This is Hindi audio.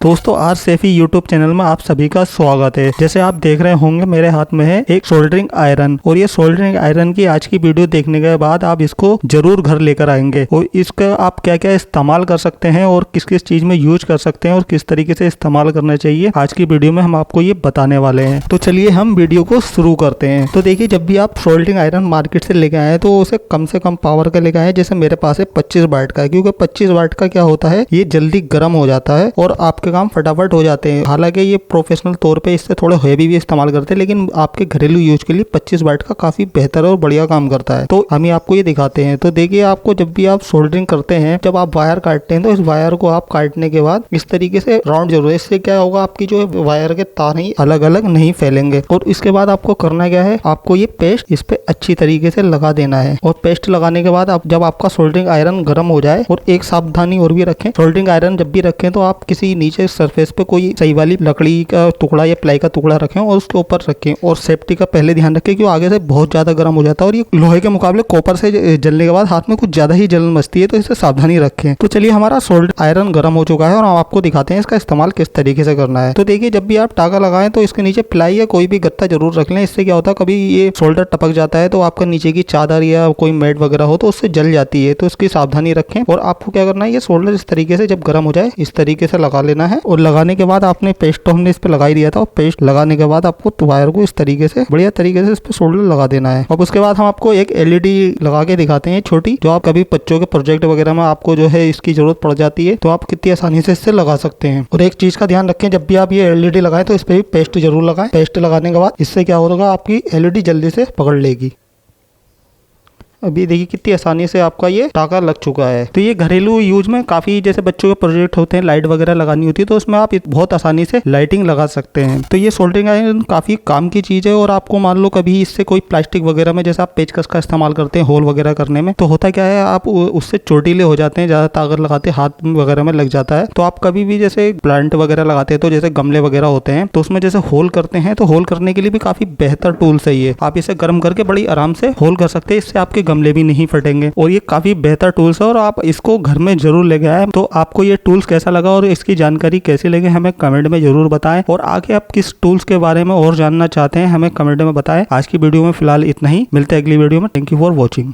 दोस्तों आज सेफी यूट्यूब चैनल में आप सभी का स्वागत है। जैसे आप देख रहे होंगे मेरे हाथ में है एक सोल्डरिंग आयरन और ये सोल्डरिंग आयरन की आज की वीडियो देखने के बाद आप इसको जरूर घर लेकर आएंगे और इसका आप क्या क्या इस्तेमाल कर सकते हैं और किस किस चीज में यूज कर सकते हैं और किस तरीके से इस्तेमाल करना चाहिए आज की वीडियो में हम आपको ये बताने वाले हैं। तो चलिए हम वीडियो को शुरू करते हैं। तो देखिए जब भी आप सोल्डरिंग आयरन मार्केट से लेके आए तो उसे कम से कम पावर का लेके आए। जैसे मेरे पास है 25 वाट का, क्योंकि 25 वाट का क्या होता है ये जल्दी गर्म हो जाता है और आपके काम फटाफट हो जाते हैं। हालांकि ये प्रोफेशनल तौर पे इससे थोड़े हैवी भी इस्तेमाल करते हैं, लेकिन आपके घरेलू यूज के लिए 25 वाट का काफी बेहतर और बढ़िया काम करता है। तो हम आपको ये दिखाते हैं। तो देखिए आपको जब भी आप सोल्डरिंग करते हैं, जब आप वायर काटते हैं तो इस वायर को आप काटने के बाद इस तरीके से राउंड जरूर है। इससे क्या होगा आपकी जो वायर के तार ही अलग अलग नहीं फैलेंगे। और इसके बाद आपको करना क्या है, आपको ये पेस्ट इस पे अच्छी तरीके से लगा देना है। और पेस्ट लगाने के बाद आप जब आपका सोल्डरिंग आयरन गर्म हो जाए, और एक सावधानी और भी रखें, सोल्डरिंग आयरन जब भी रखें तो आप किसी नीचे सरफेस पे कोई सही वाली लकड़ी का टुकड़ा या प्लाई का टुकड़ा रखें और उसके ऊपर रखें। और सेफ्टी का पहले ध्यान रखें कि आगे से बहुत ज्यादा गर्म हो जाता है और ये लोहे के मुकाबले कॉपर से जलने के बाद हाथ में कुछ ज्यादा ही जलन मचती है, तो इससे सावधानी रखें। तो चलिए हमारा सोल्डर आयरन गर्म हो चुका है और हम आपको दिखाते हैं इसका इस्तेमाल किस तरीके से करना है। तो देखिए जब भी आप टाका लगाएं तो इसके नीचे प्लाई या कोई भी गत्ता जरूर रख लें। इससे क्या होता है कभी ये सोल्डर टपक जाता है तो आपका नीचे की चादर या कोई मैट वगैरह हो तो उससे जल जाती है, तो इसकी सावधानी रखें। और आपको क्या करना है, ये सोल्डर इस तरीके से जब गर्म हो जाए इस तरीके से लगा लेना है। और लगाने के बाद आपने पेस्ट तो हमने इस पे लगा ही दिया था, और पेस्ट लगाने के बाद आपको वायर को इस तरीके से बढ़िया तरीके से इस पे सोल्डर लगा देना है। और उसके बाद हम आपको एक एलईडी लगा के दिखाते हैं छोटी, जो आप कभी बच्चों के प्रोजेक्ट वगैरह में आपको जो है इसकी जरूरत पड़ जाती है, तो आप कितनी आसानी से इससे लगा सकते हैं। और एक चीज का ध्यान रखें, जब भी आप ये एलईडी लगाएं तो इस पे भी पेस्ट जरूर लगाएं। पेस्ट लगाने के बाद इससे क्या होगा, आपकी एलईडी जल्दी से पकड़ लेगी। अभी देखिए कितनी आसानी से आपका ये टाका लग चुका है। तो ये घरेलू यूज में काफी, जैसे बच्चों के प्रोजेक्ट होते हैं, लाइट वगैरह लगानी होती है, तो उसमें आप बहुत आसानी से लाइटिंग लगा सकते हैं। तो ये सोल्डरिंग आयरन काफी काम की चीज है। और आपको मान लो कभी इससे कोई प्लास्टिक वगैरह में, जैसे आप पेचकस का इस्तेमाल करते हैं होल वगैरह करने में, तो होता क्या है आप उससे चोटीले हो जाते हैं, ज्यादा ताकत लगाते हाथ वगैरह में लग जाता है। तो आप कभी भी जैसे प्लांट वगैरह लगाते हैं, तो जैसे गमले वगैरह होते हैं, तो उसमें जैसे होल करते हैं, तो होल करने के लिए भी काफी बेहतर टूल्स है ये। आप इसे गर्म करके बड़ी आराम से होल कर सकते हैं, इससे आपके गमले भी नहीं फटे। और ये काफी बेहतर टूल्स है और आप इसको घर में जरूर लेके आए। तो आपको ये टूल्स कैसा लगा और इसकी जानकारी कैसी लगी हमें कमेंट में जरूर बताएं। और आगे आप किस टूल्स के बारे में और जानना चाहते हैं हमें कमेंट में बताएं। आज की वीडियो में फिलहाल इतना ही, मिलते हैं अगली वीडियो में। Thank you for watching.